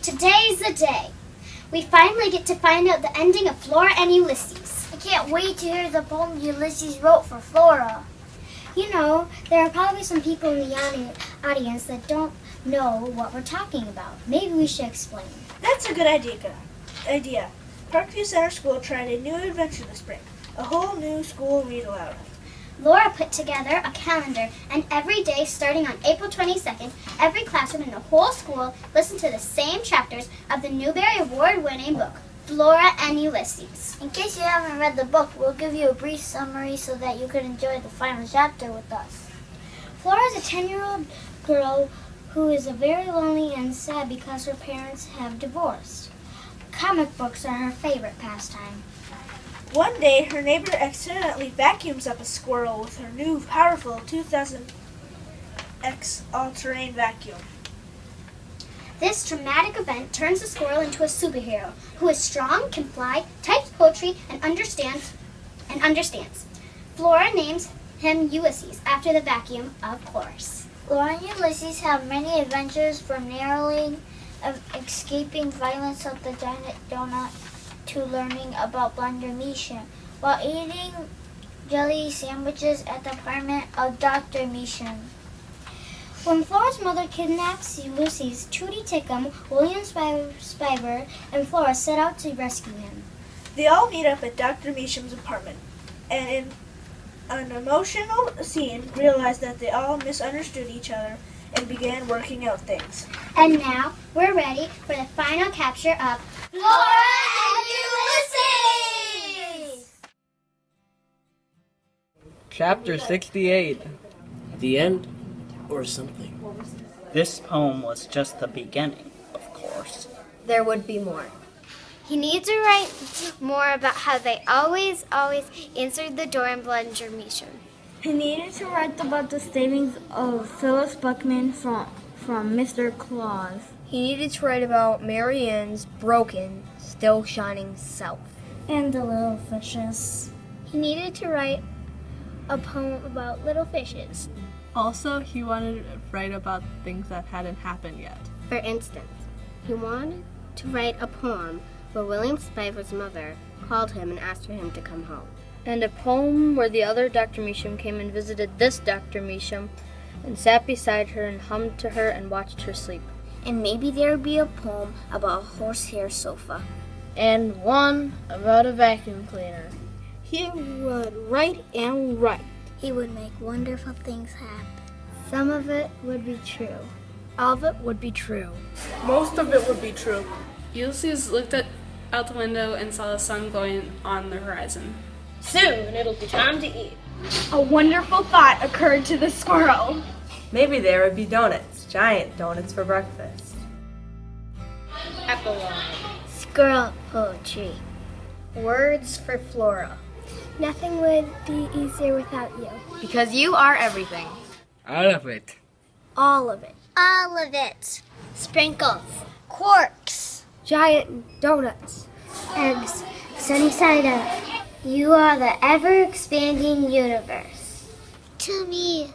Today's the day. We finally get to find out the ending of Flora and Ulysses. I can't wait to hear the poem Ulysses wrote for Flora. You know, there are probably some people in the audience that don't know what we're talking about. Maybe we should explain. That's a good idea. Parkview Center School tried a new adventure this spring. A whole new school read aloud. Laura put together a calendar, and every day starting on April 22nd, every classroom in the whole school listened to the same chapters of the Newbery Award-winning book, Flora and Ulysses. In case you haven't read the book, we'll give you a brief summary so that you can enjoy the final chapter with us. Flora is a 10-year-old girl who is very lonely and sad because her parents have divorced. Comic books are her favorite pastime. One day, her neighbor accidentally vacuums up a squirrel with her new powerful 2000X all-terrain vacuum. This dramatic event turns the squirrel into a superhero who is strong, can fly, types poetry, and understands. Flora names him Ulysses after the vacuum, of course. Flora and Ulysses have many adventures, from narrowing of escaping violence of the giant donut to learning about Blunder Misha while eating jelly sandwiches at the apartment of Dr. Misha. When Flora's mother kidnaps Ulysses, Tootie Tickum, William Spiver, and Flora set out to rescue him. They all meet up at Dr. Measham's apartment, and in an emotional scene, realize that they all misunderstood each other and began working out things. And now we're ready for the final capture of Flora and Ulysses! Chapter 68. The end, or something. This poem was just the beginning, of course. There would be more. He needs to write more about how they always answered the door in Blunder Mission. He needed to write about the savings of Phyllis Buckman from Mr. Claus. He needed to write about Mary Ann's broken, still shining self. And the little fishes. He needed to write a poem about little fishes. Also, he wanted to write about things that hadn't happened yet. For instance, he wanted to write a poem where William Spiver's mother called him and asked for him to come home. And a poem where the other Dr. Measham came and visited this Dr. Measham and sat beside her and hummed to her and watched her sleep. And maybe there would be a poem about a horsehair sofa. And one about a vacuum cleaner. He would write and write. He would make wonderful things happen. Some of it would be true. All of it would be true. Most of it would be true. Ulysses looked out the window and saw the sun glowing on the horizon. Soon it'll be time to eat. A wonderful thought occurred to the squirrel. Maybe there would be donuts, giant donuts for breakfast. Epilogue. Squirrel poetry. Words for Flora. Nothing would be easier without you. Because you are everything. All of it. All of it. All of it. Sprinkles. Quarks. Giant donuts. Eggs. Sunny side up. You are the ever-expanding universe. To me,